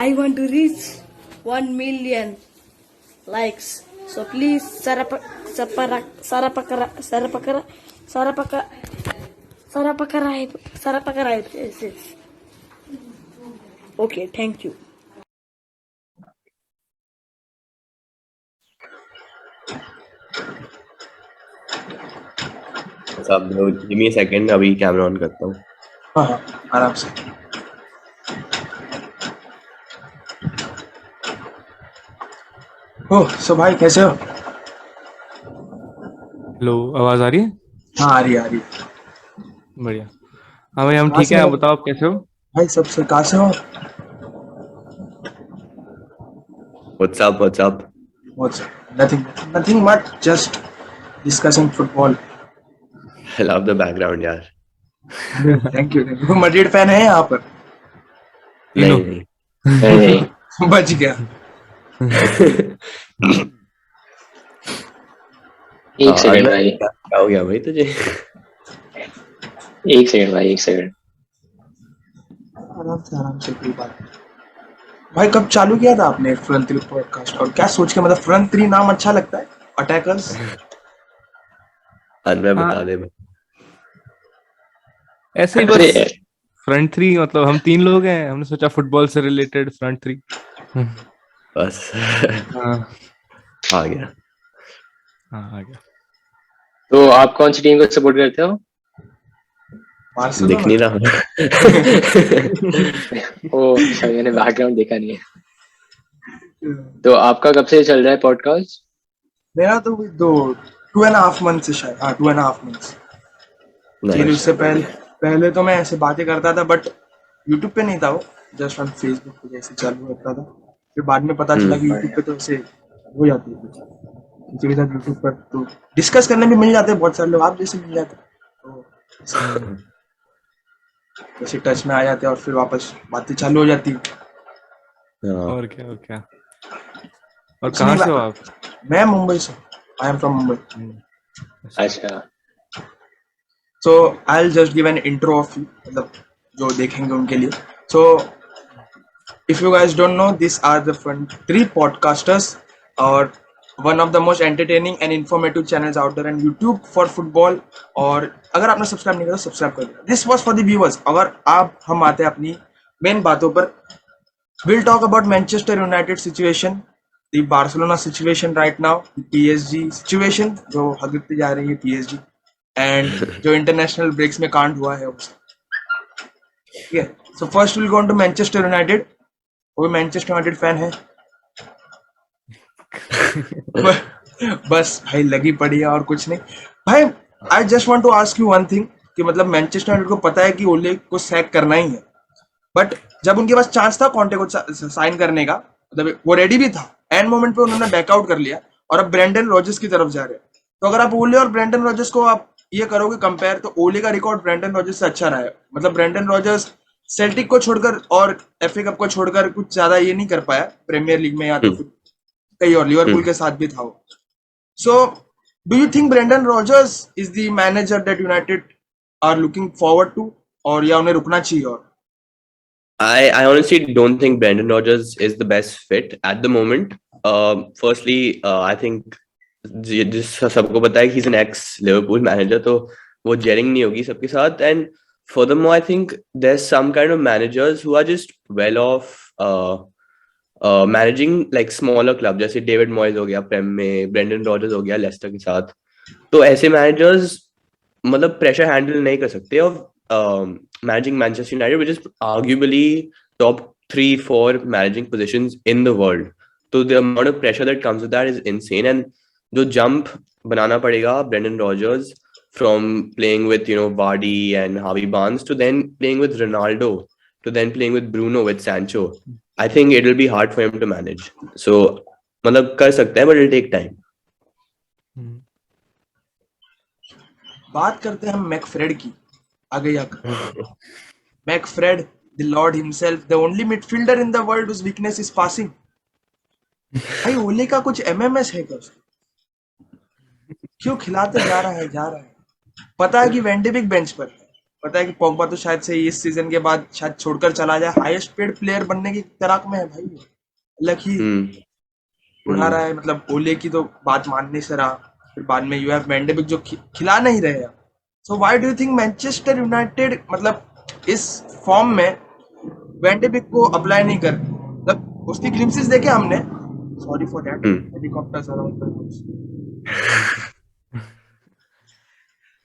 I want to reach 1 million likes. So please sarapakara. Yes. Okay, thank you. Sub bro, give me a second, अभी camera on करता हूँ। हाँ हाँ आराम से। ओह सो भाई कैसे हो? हेलो, आवाज आ रही है? हाँ आ रही है, आ रही है। बढ़िया। हाँ भाई, हम कहाँ ठीक से है। आप हो बताओ, आप कैसे हो? भाई? सबसे कहाँ से हो? What's up? What's nothing much, just discussing football. I love the background यार। Thank you. मैड्रिड फैन है यहाँ पर? तीनों। नहीं नहीं बच गया। एक सेकंड अनवर, भाई, क्या हो गया भाई तुझे? एक सेकंड भाई, एक सेकंड। आराम से कोई बात नहीं। भाई कब चालू किया था आपने फ्रंट थ्री पॉडकास्ट, और क्या सोच के? मतलब फ्रंट थ्री नाम अच्छा लगता है? अटैकर्स। अनवर हाँ, बता दे भाई। ऐसे ही अरे बस। फ्रंट थ्री मतलब हम तीन लोग हैं, हमने सोचा फुटबॉल से रिलेटेड फ्रंट थ्री। बस हाँ। आ गया। हाँ, आ गया। तो आप कौन सी टीम को सपोर्ट करते हो? दिख बार्सिलोना। नहीं रहा। ओ शायद मैंने बैकग्राउंड देखा नहीं है। तो आपका कब से चल रहा है पॉडकास्ट? मेरा तो दो 2.5 मंथ से शायद, हाँ 2.5 मंथ। फिर नाइस। उससे पहले पहले तो मैं ऐसे बातें करता था, बट यूट्यूब पे नहीं था वो, जस्ट ऑन फेसबुक पे जैसे चालू करता था। फिर बाद में पता चला कि यूट्यूब बढ़िया। पे तो ऐसे हो जाती है कुछ किसी के साथ, यूट्यूब पर तो डिस्कस करने भी मिल जाते हैं बहुत सारे लोग, आप जैसे मिल जाते हैं, तो ऐसे टच में आ जाते हैं और फिर वापस बातें चालू हो जाती है। और क्या, और क्या। और कुछ कहाँ नहीं से हो आप? मैं मुंबई से, आई एम फ्रॉम मुंबई। अच्छा। अच्छा, so I will just give an intro of you, मतलब जो देखेंगे उनके लिए। सो if you guys don't know, these are the front three podcasters, or one of the most entertaining and informative channels out there on YouTube for football. और अगर आपने subscribe नहीं करा तो सब्सक्राइब कर देना। This was for the viewers. अगर आप हम आते हैं अपनी मेन बातों पर। Will talk about Manchester United situation, the Barcelona situation right now, PSG situation जो हगते जा रही है पीएसजी, एंड जो इंटरनेशनल ब्रेक्स में कांड हुआ है उसका। ठीक है, so first will go on to Manchester United. वो मैनचेस्टर यूनाइटेड फैन है? बस भाई लगी पड़ी है और कुछ नहीं। भाई I just want to ask you one thing, कि मतलब मैनचेस्टर यूनाइटेड को पता है कि ओले को सैक करना ही है, बट जब उनके पास चांस था कॉन्टे को साइन करने का, मतलब वो रेडी भी था, एंड मोमेंट पे उन्होंने बैकआउट कर लिया और अब ब्रेंडन रॉजर्स की तरफ जा रहे हैं। तो अगर आप ओले और ब्रेंडन रॉजर्स को आप ये करोगे कंपेयर, तो ओले का रिकॉर्ड ब्रेंडन रॉजर्स से अच्छा रहा है। मतलब ब्रेंडन रॉजर्स सेल्टिक को छोड़कर और एफए कप को छोड़कर कुछ ज्यादा ये नहीं कर पाया प्रीमियर लीग में, या तो फिर कहीं और लिवरपूल के साथ भी था वो। So do you think Brendan Rodgers is the manager that United are looking forward to, और या उन्हें रुकना चाहिए? और I honestly don't think Brendan Rodgers is the best fit at the moment. Firstly, I think जिस सबको पता है कि he's an ex Liverpool manager, तो वो जेलिंग नहीं होगी सबके साथ. And furthermore, I think there's some kind of managers who are just well off managing like smaller club, जैसे डेविड मॉयज हो गया प्रेम में, ब्रेंडन रॉजर्स हो गया लेस्टर के साथ. तो ऐसे मैनेजर्स मतलब प्रेशर हैंडल नहीं कर सकते और managing Manchester United, which is arguably top 3-4 managing positions in the world. So the amount of pressure that comes with that is insane. And जो jump बनाना पड़ेगा Brendan Rodgers from playing with Vardy and Harvey Barnes to then playing with Ronaldo to then playing with Bruno with Sancho, I think it will be hard for him to manage. So मतलब कर सकते हैं, but it will take time. बात करते हैं हम मैकफ्रेड की। आगे जाकर McFred, the lord himself, the only midfielder in the world whose weakness is passing। भाई ओले का कुछ एमएमएस है क्या उसका? क्यों खिलाते जा रहा है? पता है कि वेंडी बिग बेंच पर है, पता है कि पोग्बा तो शायद से इस सीजन के बाद शायद छोड़कर चला जाए, हाईएस्ट पेड प्लेयर बनने की तलाक में है भाई, लकी उड़ा रहा है, मतलब ओले की तो बात मानने से रहा, फिर बाद में यू हैव वेंडेबिक जो खिला नहीं रहे हैं। So why do you think Manchester United मतलब इस फॉर्म में वेंडेबिक को अप्लाई नहीं कर, मतलब उसकी ग्लिम्सेस देखे हमने, sorry for that, helicopters around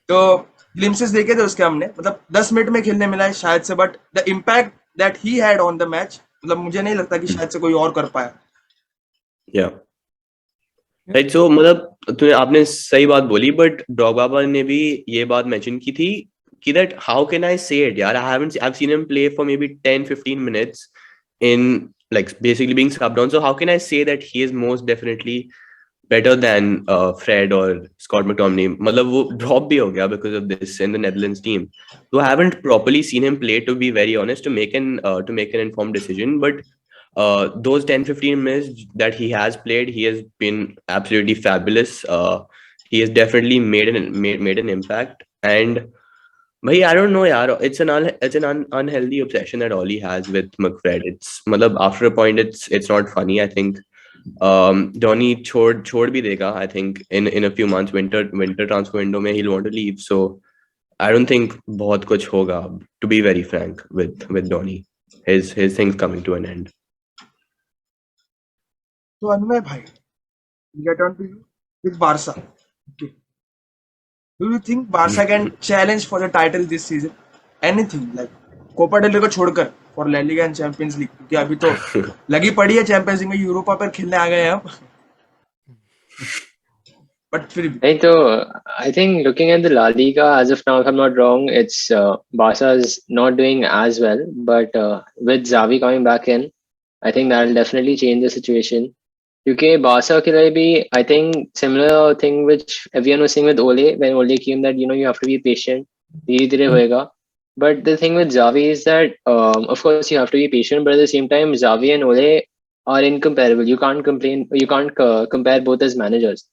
तो ग्लिम्सेस देखे थे उसके हमने, मतलब 10 मिनट में खेलने मिला है शायद से, but the impact that he had on the match, मतलब मुझे नहीं लगता कि शायद से कोई और कर पाया। या राइट, सो मतलब तुमने आपने सही बात बोली, बट ड्रॉग्बा ने भी ये बात मेंशन की थी कि दैट हाउ कैन आई से इट यार, I've seen him play for maybe 10-15 minutes in like basically being subbed on, so how can I say that he is most definitely better than Fred or Scott McTominay? मतलब वो drop भी हो गया because of this in the Netherlands team, so I haven't properly seen him play, to be very honest, to make an informed decision, but those 10-15 minutes that he has played, he has been absolutely fabulous. He has definitely made an impact, and bhai, I don't know yaar, it's an unhealthy obsession that Oli has with McFred. It's matlab after a point it's not funny. I think Donny chhod bhi dega, I think in a few months, winter transfer window mein he'll want to leave, so I don't think bahut kuch hoga, to be very frank, with Donny. His things coming to an end. तो अनुमय भाई, get on to you with Barca. Okay. Do you think Barca can challenge for the title this season? Anything like Copa del Rey को छोड़कर for La Liga and Champions League, क्योंकि अभी तो लगी पड़ी है चैंपियंस लीग में, Europa पर खेलने आ गए हैं हम, बट फिर भी नहीं तो I think looking at the La Liga as of now, if I'm not wrong, it's Barca is not doing as well, but with Xavi coming back in, I think that'll definitely change the situation. क्योंकि Barça के लिए भी I think similar thing which everyone was saying with Ole when Ole came, that you have to be patient, धीरे धीरे होएगा. But the thing with Xavi is that of course you have to be patient, but at the same time Xavi and Ole are incomparable. You can't compare both as managers,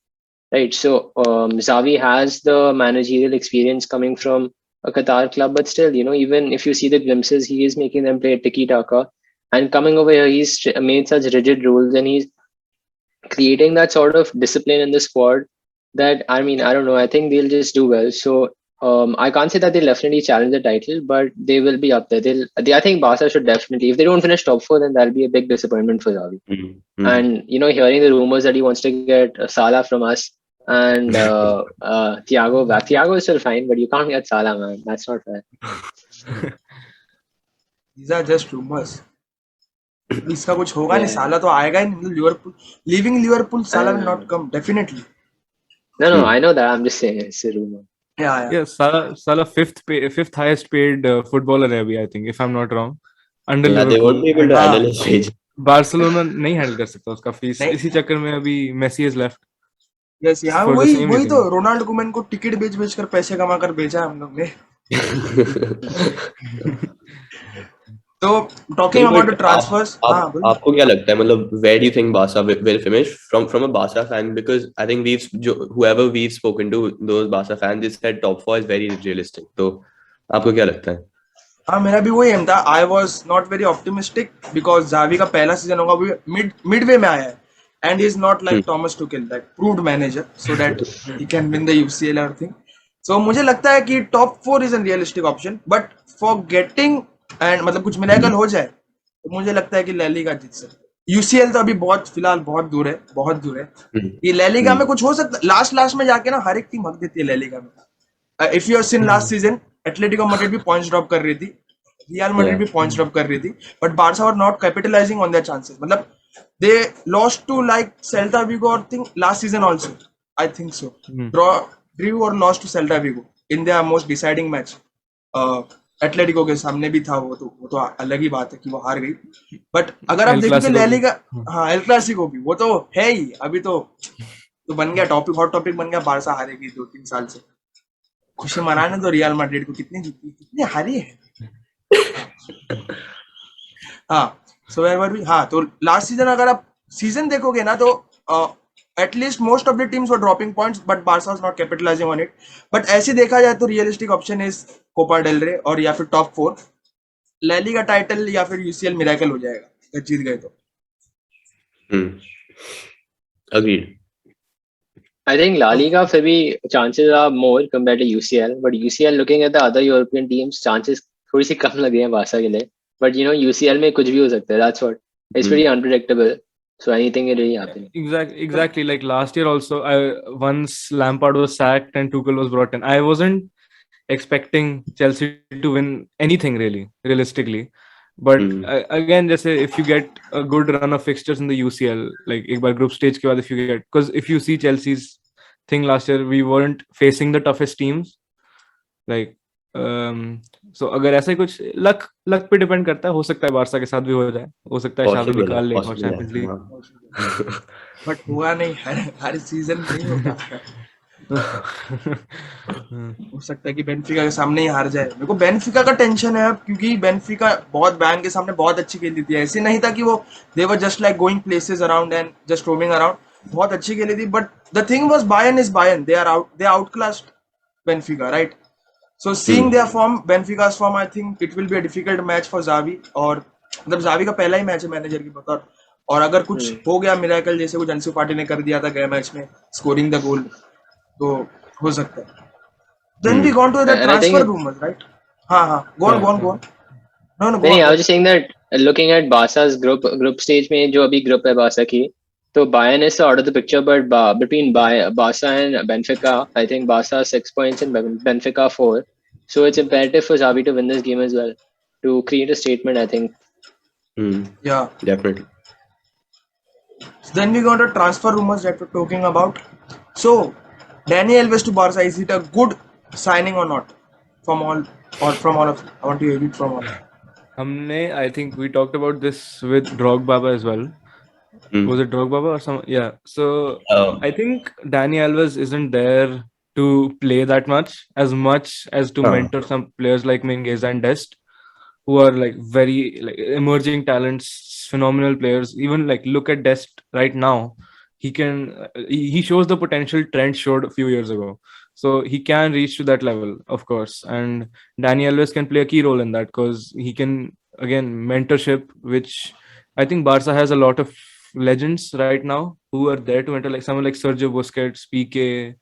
right? So Xavi has the managerial experience coming from a Qatar club, but still, even if you see the glimpses, he is making them play tiki taka, and coming over here, he's made such rigid rules, and he's creating that sort of discipline in the squad that, I mean, I don't know, I think they'll just do well. So I can't say that they'll definitely challenge the title, but they will be up there. I think Barca should definitely, if they don't finish top 4, then that'll be a big disappointment for Xavi. And hearing the rumors that he wants to get Salah from us and Thiago back. Thiago is still fine, but you can't get Salah, man. That's not fair. these are just rumors. इसका कुछ होगा नहीं, साला तो आएगा ही नहीं, Liverpool, living Liverpool, साला will not come definitely. No, I know that. I'm just saying it's a rumor. Yeah, Salah fifth highest paid footballer है अभी, I think, if I'm not wrong, under Yeah, they won't Liverpool. be able to handle his wage. Barcelona नहीं handle कर सकता उसका fees, नहीं। इसी चक्कर में अभी मेसी has left. यस, यहाँ For the वही same वही reason. तो रोनाल्डो कुमन को टिकट बेच कर पैसे कमा कर बेचा हम लोग ने। तो टॉकिंग अबाउट द ट्रांसफर्स, हाँ बोलिए। आपको क्या लगता है, मतलब where do you think Barca will finish? From a Barca fan, because I think whoever we've spoken to, those Barca fans, they said top 4 is very realistic. तो आपको क्या लगता है? हाँ, मेरा भी वही एम था। I was not very optimistic because Xavi का पहला सीजन होगा, वो मिडवे में आया है, and he is not like Thomas Tuchel, like proved manager, so that he can win the UCL everything. सो मुझे लगता है कि top 4 is an realistic option, but for getting and मतलब कुछ मिरेकल हो जाए तो मुझे लगता है कि ला लीगा जीत सकते। यूसीएल तो अभी फिलहाल बहुत दूर है, बहुत दूर है। ये ला लीगा में कुछ हो सकता है, लास्ट में जाके ना हर एक टीम हक देती है ला लीगा में। If you have seen last season, Atletico Madrid भी पॉइंट्स ड्रॉप कर रही थी, रियल मैड्रिड भी पॉइंट्स ड्रॉप कर रही थी, but Barca were not capitalizing on their chances. मतलब they lost to like Celta Vigo और think last season also, I think so, drew और lost to Celta Vigo in their most deciding match. Atletico के सामने भी था, वो तो अलग ही बात है कि वो हार गई, बट अगर आप देखोगे ला लीगा, हाँ एल क्लासिको भी, वो तो है ही, अभी तो बन गया टॉपिक, हॉट टॉपिक बन गया, बार्सा हारेगी 2-3 साल से। खुशी मनाने तो रियल मैड्रिड को, कितनी हारी है। हाँ, सो हाँ, तो लास्ट सीजन अगर आप सीजन देखोगे ना, तो at least most of the teams were dropping points, but Barca was not capitalizing on it. But ऐसे देखा जाए तो realistic option is Copa del Rey और या फिर top 4, La Liga title या फिर UCL miracle हो जाएगा अगर जीत गए तो. Agreed. I think La Liga फिर भी chances are more compared to UCL, but UCL looking at the other European teams, chances थोड़ी सी कम लग रही हैं बारसा के लिए. But you know UCL में कुछ भी हो सकता है. That's what. It's pretty unpredictable. So anything can really happen. Exactly. Like last year also, once Lampard was sacked and Tuchel was brought in, I wasn't expecting Chelsea to win anything really, realistically. But again, just say if you get a good run of fixtures in the UCL, like एक बार group stage के बाद, if you get, because if you see Chelsea's thing last year, we weren't facing the toughest teams. Like so अगर ऐसा ही कुछ luck पे depend करता है, हो सकता है बारसा के साथ भी हो जाए, हो सकता है शावी निकाल ले और चैंपियंस लीग. बट हुआ नहीं, हर सीजन नहीं होता. हो सकता है कि बेनफिका के सामने ही हार जाए. मेरे को बेनफिका का टेंशन है अब, क्योंकि बेनफिका बहुत बैन के सामने बहुत अच्छी खेली थी. ऐसे नहीं था कि वो they were just like going places around and just roaming around. बहुत अच्छी खेली थी, but the thing was Bayern is Bayern. They outclassed Benfica, right? So seeing their form, Benfica's form, I think it will be a difficult match for Xavi. और मतलब Xavi का पहला ही match है manager की बतौर, और अगर कुछ हो गया मिरेकल जैसे कुछ अंसु फाटी ने कर दिया था गए मैच में, स्कोरिंग द गोल, तो हो सकता है. Then we gone to the transfer rumors, right? हाँ, go on. No. नहीं, I was just saying that looking at Barca's group stage में जो अभी group है Barca की, तो Bayern is out of the picture, but between Barca and Benfica, I think Barca 6 points and Benfica 4. So it's imperative for Xavi to win this game as well, to create a statement, I think. Yeah, definitely. Then we got the transfer rumors that we're talking about. So Dani Alves to Barca, is it a good signing or not? From all of I want to hear it from all. I think we talked about this with Drogba as well. Was it Drogba or some? Yeah. So I think Dani Alves isn't there to play that much as to mentor some players like Mingueza and Dest, who are like very like emerging talents, phenomenal players. Even like look at Dest right now. He shows the potential Trent showed a few years ago. So he can reach to that level, of course. And Dani Alves can play a key role in that, because he can, again, mentorship, which I think Barca has a lot of legends right now who are there to enter, like someone like Sergio Busquets, PK,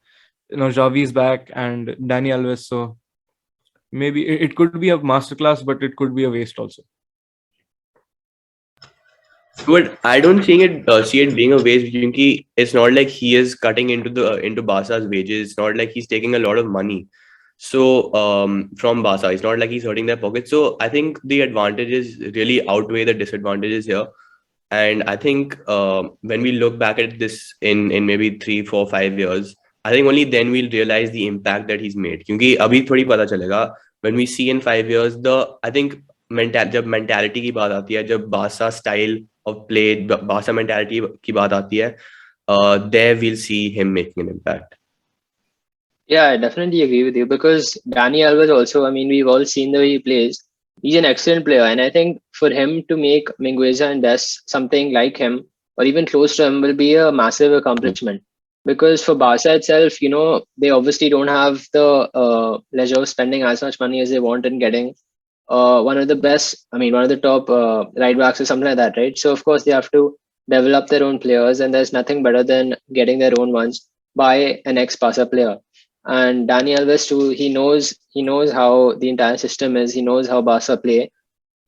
Xavi is back, and Dani Alves. So maybe it could be a masterclass, but it could be a waste also. But I don't see it being a waste, because it's not like he is cutting into Barca's wages. It's not like he's taking a lot of money. So from Barca, it's not like he's hurting their pockets. So I think the advantages really outweigh the disadvantages here. And I think when we look back at this in maybe 3, 4, 5 years, I think only then we'll realize the impact that he's made. क्योंकि अभी थोड़ी पता चलेगा. When we see in 5 years, I think जब mentality की बात आती है, जब Barca style of play, Barca mentality की बात आती है, there we'll see him making an impact. Yeah, I definitely agree with you, because Dani Alves also, I mean, we've all seen the way he plays. He's an excellent player, and I think for him to make Mingueza and Dest something like him or even close to him will be a massive accomplishment. Because for Barca itself, you know, they obviously don't have the leisure of spending as much money as they want in getting one of the top right backs or something like that, right? So of course they have to develop their own players, and there's nothing better than getting their own ones by an ex-Barca player. And Dani Alves too, he knows how the entire system is. He knows how Barca play.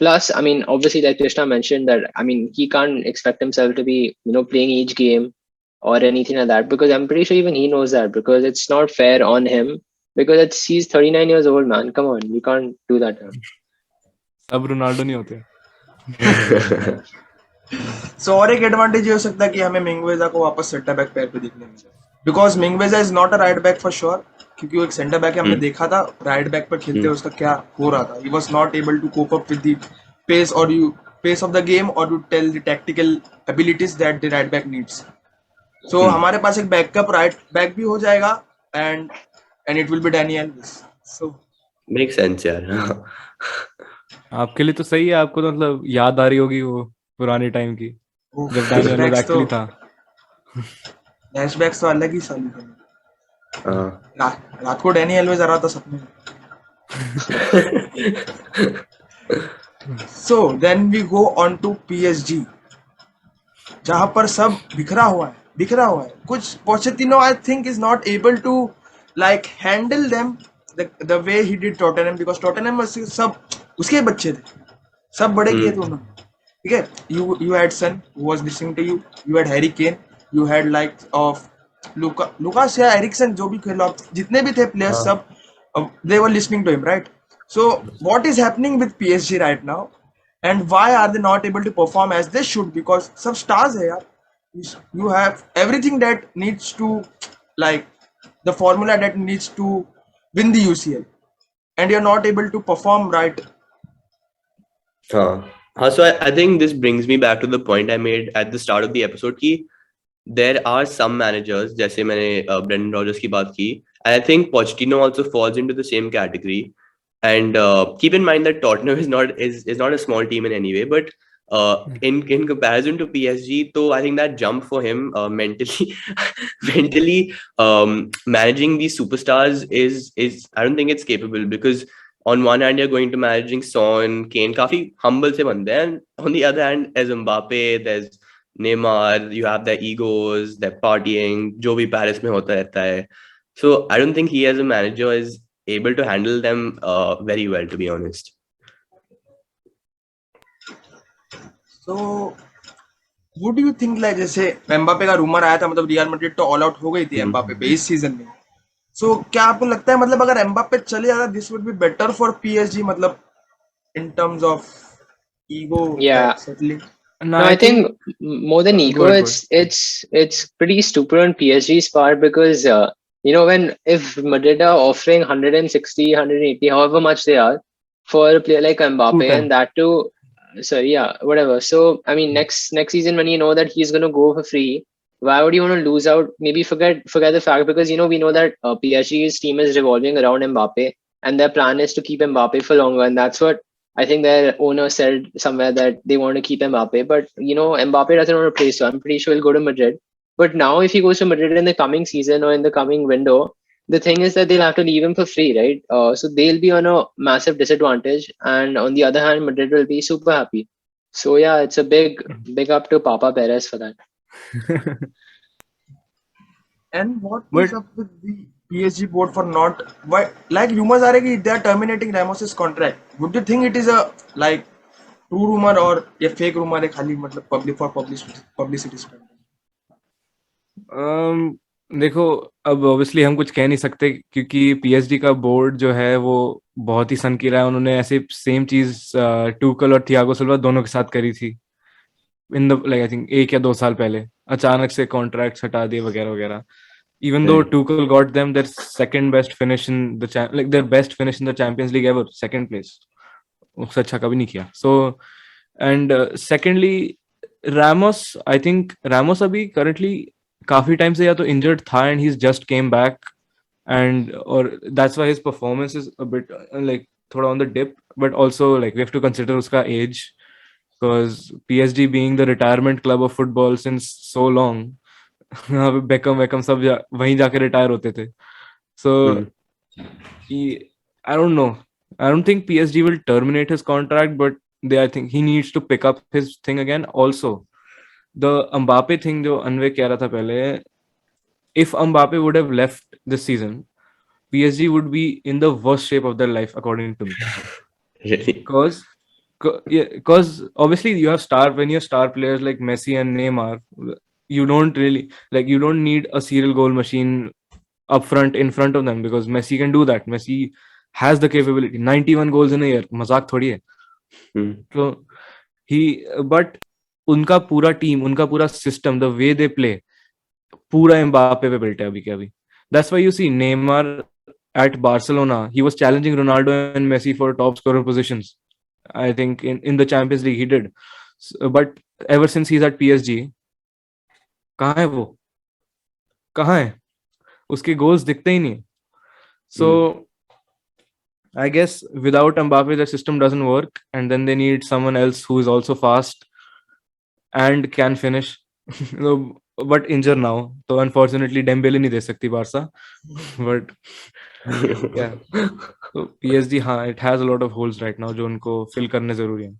Plus, I mean, obviously, like Krishna mentioned, that I mean, he can't expect himself to be, you know, playing each game or anything like that, because I'm pretty sure even he knows that, because it's not fair on him, because he's 39 years old, man. Come on, you can't do that to him. अब Ronaldo नहीं होते. So और एक advantage ये हो सकता है कि हमें मिंगवेजा को वापस सेंटर बैक पैर पे दिखने मिले, because Mingueza is not a right back for sure, क्योंकि वो एक सेंटर बैक है. हमने देखा था राइट बैक पर खेलते हुए उसका क्या हो रहा था. He was not able to cope up with the pace of the game और to tell the tactical abilities that the right back needs. So हमारे पास एक बैकअप राइट बैक भी हो जाएगा, and it will be Dani Alves. So make sense यार. आपके लिए तो सही है. आपको तो मतलब याद आ रही होगी वो पुराने टाइम की, जब डैनी एल्वेस एक्चुअली था. फ्लैशबैक्स तो अलग ही साली थे। हाँ रात को डैनी एल्वेज आ रहा था सपने में। So then we go on to PSG, जहां पर सब बिखरा हुआ है। कुछ Pochettino I think is not able to like handle them the way he did Tottenham, because Tottenham में सब उसके बच्चे थे, सब बड़े किए थे उन्होंने, ठीक है। you had Son who was listening to you, you had Harry Kane, you had like of Lucas या Eriksen, जो भी खेलो आप, जितने भी थे प्लेयर्स सब they were listening to him, right? So what is happening with PSG right now, and why are they not able to perform as they should? Because some stars है यार, you have everything that needs to like the formula that needs to win the UCL, and you're not able to perform right. So I think this brings me back to the point I made at the start of the episode कि there are some managers, जैसे मैंने Brendan Rodgers की बात की, and I think Pochettino also falls into the same category. And keep in mind that Tottenham is not a small team in any way, but in comparison to PSG, so I think that jump for him mentally managing these superstars is I don't think it's capable, because on one hand you're going to managing Son, Kane, काफी humble से बनते हैं, and on the other hand there's Mbappe, there's Neymar, you have their egos, their partying, जो भी Paris में होता रहता है. So I don't think he as a manager is able to handle them very well, to be honest. So what do you think, like जैसे Mbappe का rumour आया था, मतलब रियल मैड्रिड तो ऑल आउट हो गई थी एम्बापे पे इस सीजन में, सो क्या आपको लगता है मतलब अगर एम्बापे चले जाता this would be better for PSG, मतलब in terms of ego? Yeah. Settling? No, I think more than ego, Go ahead. it's pretty stupid on PSG's part, because if Madrid are offering 160, 180, however much they are for a player like Mbappe, Full-time. and that too, sorry, yeah, whatever. So I mean, next season when you know that he's going to go for free, why would you want to lose out? Maybe forget the fact, because we know that PSG's team is revolving around Mbappe, and their plan is to keep Mbappe for longer, and that's what I think their owner said somewhere, that they want to keep Mbappe. But Mbappe doesn't want to play, so I'm pretty sure he'll go to Madrid. But now if he goes to Madrid in the coming season or in the coming window, the thing is that they'll have to leave him for free, right? So they'll be on a massive disadvantage, and on the other hand, Madrid will be super happy. So yeah, it's a big up to Papa Perez for that. And what is up with the PSG board for not, why, like rumors are they are terminating Ramos's contract? Would you think it is a like true rumor or a fake rumor है खाली मतलब public for publicity stunt? देखो, अब obviously हम कुछ कह नहीं सकते, क्योंकि PSG का बोर्ड जो है वो बहुत ही सनकीरा है. उन्होंने ऐसे सेम चीज टूकल और थियागो सिल्वा दोनों के साथ करी थी इन द आई थिंक 1 या 2 साल पहले. अचानक से कॉन्ट्रैक्ट्स हटा दिए वगैरह वगैरह. Even though Tuchel got them their second best finish in the their best finish in the Champions League ever, second place. उससे अच्छा कभी नहीं किया. So and secondly, Ramos, I think Ramos अभी currently काफी टाइम से या तो injured था, and he's just came back, and or that's why his performance is a bit like थोड़ा on the dip. But also like we have to consider उसका age, because PSG being the retirement club of football since so long, become सब वहीं जाके retire होते थे. So I don't know. I don't think PSG will terminate his contract, but I think he needs to pick up his thing again. Also, the Mbappe thing जो अनवे कह रहा था पहले, if Mbappe would have left this season, PSG would be in the worst shape of their life, according to me. Really? Because obviously you have when you have star players like Messi and Neymar, you don't really you don't need a serial goal machine up front in front of them, because Messi can do that. Messi has the capability. 91 goals in a year, मजाक थोड़ी है. So but उनका पूरा team, उनका पूरा system, the way they play, पूरा Mbappe पे built है अभी के अभी. That's why you see Neymar at Barcelona, he was challenging Ronaldo and Messi for top scorer positions. I think in the Champions League he did. But ever since he's at PSG, कहाँ है वो? कहाँ है? उसके goals दिखते ही नहीं. So I guess without Mbappe the system doesn't work, and then they need someone else who is also fast and can finish. but injured now. So unfortunately Dembele नहीं दे सकती Barca. But yeah, so PSG हाँ, it has a lot of holes right now जो उनको fill करने जरूरी है.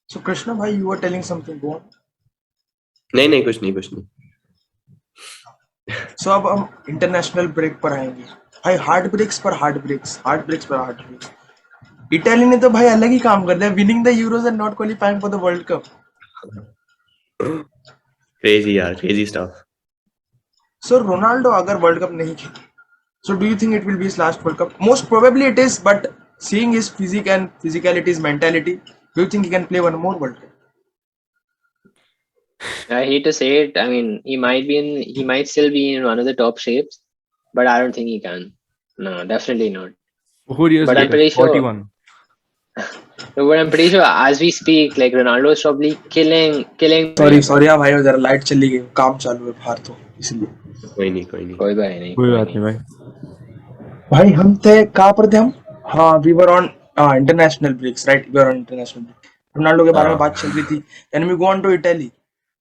So Krishna bhai, you were telling something. Go on. नहीं कुछ नहीं. So अब हम इंटरनेशनल ब्रेक पर आएंगे भाई. हार्ट ब्रेक्स पर हार्ट ब्रेक्स. इटाली ने तो भाई अलग ही काम कर दिया, winning the euros and not qualifying for the World cup. Crazy stuff. So Ronaldo अगर वर्ल्ड कप नहीं खेले, so do you think it will be his last World Cup? Most probably it is, but seeing his physique and physicality, his mentality, do you think he can play one more World Cup? I hate to say it. I mean, he might still be in one of the top shapes, but I don't think he can. No, definitely not. 4 years But I'm later, pretty sure. 41. No, but I'm pretty sure as we speak, like Ronaldo is probably killing. Sorry यार भाई, जरा light चली गई, काम चालू है बाहर तो इसलिए. कोई नहीं. कोई बात नहीं. कोई बात नहीं भाई. भाई हम थे कहाँ पर थे हम? हाँ, we were on international breaks, right? We were on international break. Ronaldo के बारे में बात चल रही थी. Then we go on to Italy.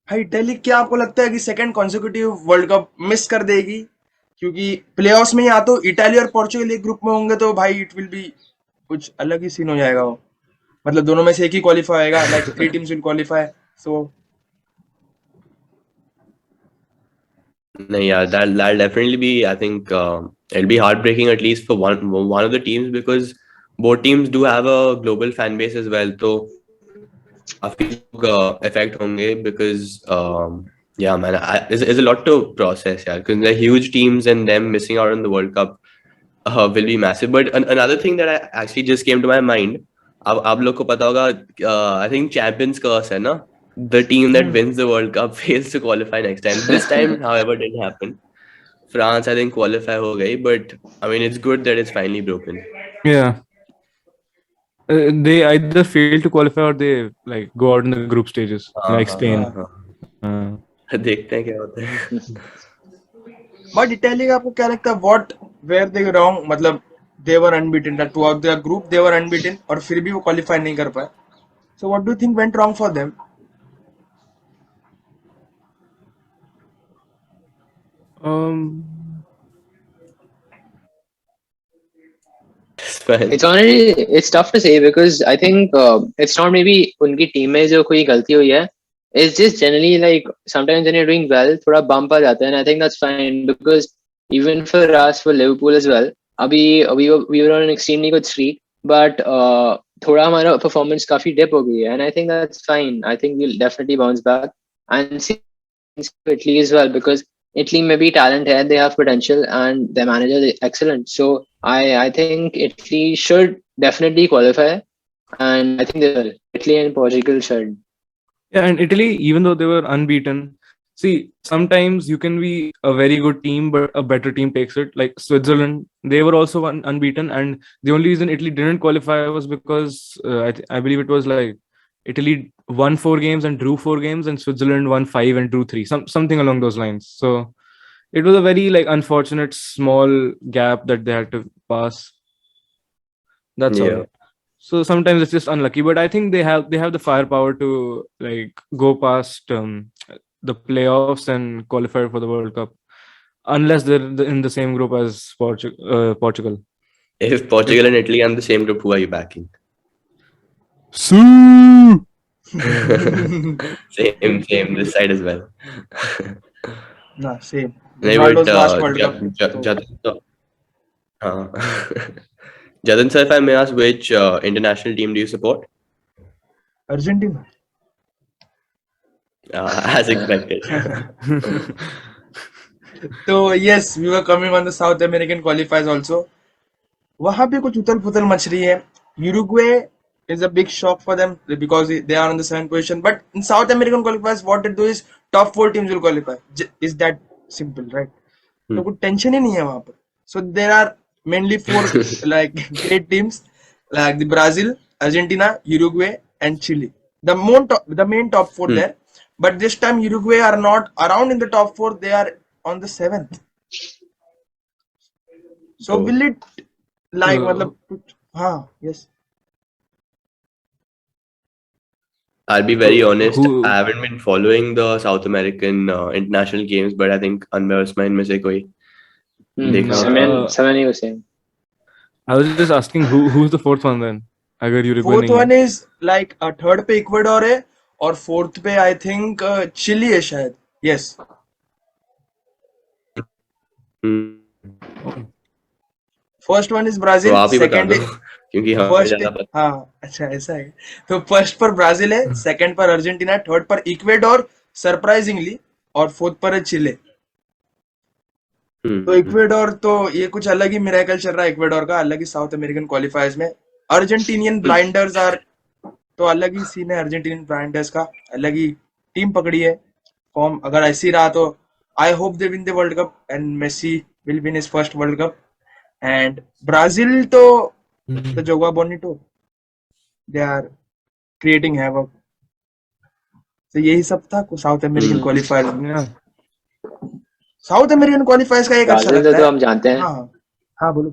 भाई इटली, क्या आपको लगता है कि second consecutive world cup miss कर देगी? क्योंकि प्लेऑफ्स में या तो इटाली और पोर्चुगल एक ग्रुप में होंगे तो भाई इट विल बी कुछ अलग ही सीन हो जाएगा वो. मतलब दोनों में से एक ही क्वालिफाई होएगा, लाइक 3 टीम्स विल क्वालिफाई. सो नहीं यार, that'll definitely be, I think it'll be heartbreaking at least for one of the teams, because both teams do have a global fan base as well. तो काफी effect होंगे, because yeah man, there's a lot to process यार, because they're huge teams and them missing out on the World Cup will be massive. But another thing that I actually just came to my mind, अब आप लोग को पता होगा, I think Champions Curse है ना, the team that wins the World Cup fails to qualify next time. This time, however, didn't happen. France, I think, qualify हो गई, but I mean, it's good that it's finally broken. Yeah. They either fail to qualify or they like go out in the group stages, like Spain. देखते हैं क्या होता है. But Italy का आपको क्या लगता है, व्हाट वेयर दे रॉन्ग? मतलब they were unbeaten throughout the group, they were unbeaten और फिर भी वो क्वालिफाई नहीं कर पाए. So what do you think went wrong for them? It's tough to say, because I think it's not maybe उनकी team में जो कोई गलती हुई है. It's just generally like sometimes when you're doing well, थोड़ा bump आ जाता है, and I think that's fine, because even for us, for Liverpool as well, अभी we were on an extremely good streak, but थोड़ा हमारा performance काफी dip हो गई है, and I think that's fine. I think we'll definitely bounce back, and see Italy as well, because Italy may be talent hai, they have potential, and their manager is excellent. So I think Italy should definitely qualify, and I think they will. Italy and Portugal should. Yeah, and Italy, even though they were unbeaten, see, sometimes you can be a very good team, but a better team takes it. Like Switzerland, they were also unbeaten, and the only reason Italy didn't qualify was because I believe it was like Italy won 4 games and drew 4 games, and Switzerland won 5 and drew 3, something along those lines. So it was a very like unfortunate small gap that they had to pass. That's all. So sometimes it's just unlucky, but I think they have the firepower to like go past the playoffs and qualify for the World Cup, unless they're in the same group as Portugal. If Portugal and Italy are in the same group, who are you backing? Same. This side as well. Nah, same. They would, Jatin sir, if I may ask, which international team do you support? Argentina. As expected. So yes, we were coming on the South American qualifiers also. वहाँ पे कुछ उथल पुथल much रही है. Uruguay is a big shock for them because they are on the 7th position. But in South American qualifiers, what they do is top 4 teams will qualify. Is that simple, right? तो कुछ tension ही नहीं है वहाँ पर. So there are mainly 4 like great teams like the Brazil, Argentina, Uruguay, and Chile. The main top 4 there. But this time Uruguay are not around in the top 4. They are on the 7th. So will it like मतलब हाँ yes. I'll be very honest. Who? I haven't been following the South American international games, but I think Anwar Usman में से कोई देखा होगा. Saman was saying. I was just asking who's the fourth one then? अगर Uruguay fourth नहीं है. One is like third पे इक्वेडोर है और फोर्थ पे आई थिंक चिली है शायद. Yes. Hmm. First one is तो ब्राजील. आप ही बता सेकंड दो क्योंकि हाँ फर्स्ट ज्यादा पता. हाँ अच्छा ऐसा है. तो फर्स्ट पर ब्राजील है, सेकंड पर अर्जेंटीना, थर्ड पर इक्वेडोर सरप्राइजिंगली, और फोर्थ पर है चिले. तो इक्वेडोर तो ये कुछ अलग ही मिरेकल चल रहा है इक्वेडोर का, अलग ही साउथ अमेरिकन क्वालिफायर्स में. अर्जेंटीनियन ब्लाइंडर्स आर तो अलग ही सीन है. अर्जेंटीनियन ब्लाइंडर्स का अलग ही टीम पकड़ी है. फॉर्म अगर ऐसी रहा तो I hope they win the World Cup and Messi will win his first World Cup. And Brazil तो the Joga Bonito, they are creating havoc. तो यही सब था south American qualifier. South American क्वालिफायर्स का एक अच्छा ब्राजील लगता तो है. हम जानते हैं. हाँ हाँ बोलो.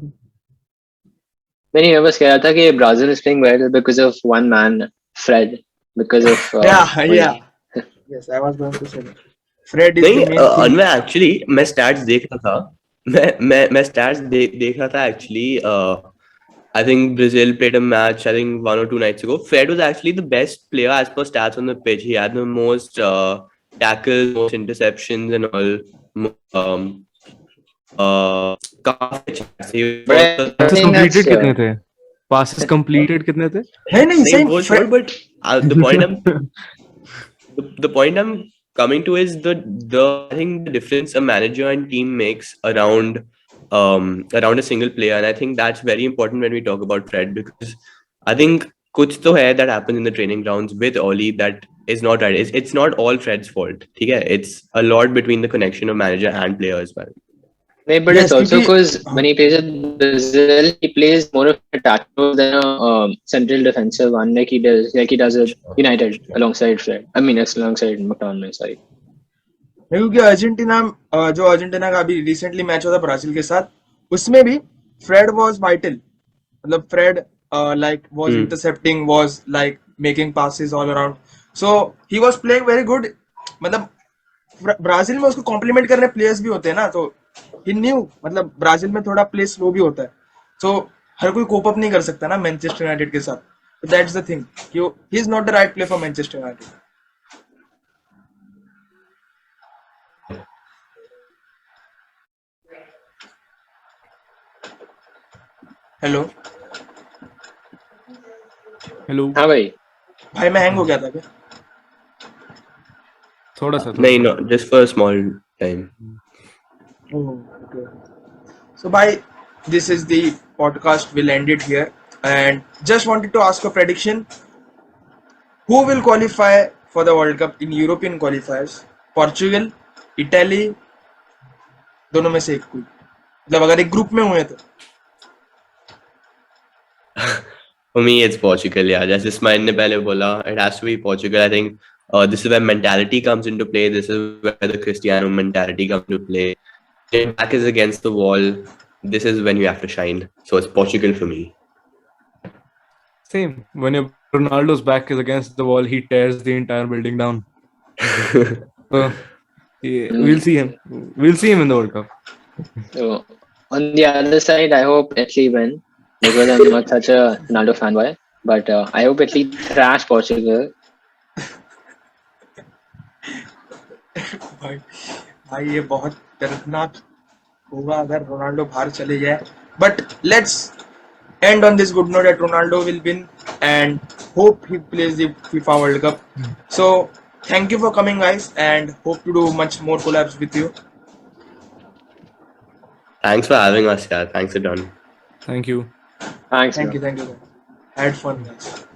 नहीं, मैं बस कह रहा था कि Brazil is playing well because of one man, Fred, because of yeah. Yes, I was going to say that. Fred is नहीं the main thing. मैं एक्चुअली मैं स्टैट्स देख रहा था. मैं स्टैट्स देख रहा था actually. I think Brazil played a match, I think 1 or 2 nights ago. Fred was actually the best player as per stats on the pitch. He had the most tackles, most interceptions and all. काफी अच्छा. Passes completed कितने थे? Passes completed कितने थे? नहीं नहीं वो sure, but the point I'm coming to is the I think the difference a manager and team makes around a single player, and I think that's very important when we talk about Fred, because I think कुछ तो है that happens in the training grounds with Oli that is not right. It's not all Fred's fault. ठीक है? It's a lot between the connection of manager and player as well. No, but Yes, it's also क्योंकि because when he plays at Brazil, he plays more of an attacker than a central defensive one, like he does at United alongside Fred. I mean, alongside McTominay. Sorry. क्योंकि Argentina का अभी recently match हुआ था Brazil के साथ, उसमें भी Fred was vital. मतलब Fred like was intercepting, was like making passes all around, so he was playing very good. मतलब ब्राजील में उसको कॉम्प्लीमेंट करने प्लेयर्स भी होते हैं ना, तो he knew. मतलब ब्राजील में थोड़ा प्ले स्लो भी होता है, so हर कोई कोप अप नहीं कर सकता ना मैनचेस्टर यूनाइटेड के साथ. That's the thing, he is not the right player for Manchester United. Hello हाँ भाई मैं हैंग हो गया था क्या? थोड़ा सा. नहीं, no, just for a small time. Oh, okay. So bye. This is the podcast. We'll end it here. And just wanted to ask a prediction. Who will qualify for the World Cup in European qualifiers? Portugal, Italy, दोनों में से एक कोई. मतलब अगर एक group में हुए तो. For me, it's Portugal. Yeah, जैसे स्माइल ने पहले बोला, it has to be Portugal. I think this is where mentality comes into play. This is where the Cristiano mentality comes into play. Your back is against the wall. This is when you have to shine. So it's Portugal for me. Same. When Ronaldo's back is against the wall, he tears the entire building down. So we'll see him. We'll see him in the World Cup. So on the other side, I hope Italy win, because I'm not such a Ronaldo fanboy. But I hope Italy thrash Portugal. भाई ये बहुत दर्दनाक होगा अगर Ronaldo बाहर चले जाए. But let's end on this good note that Ronaldo will win and hope he plays the FIFA World Cup. So thank you for coming, guys, and hope to do much more collabs with you. Thanks for having us, yeah. Thanks a ton. Thank you. Thanks. Thank you. I had fun, guys.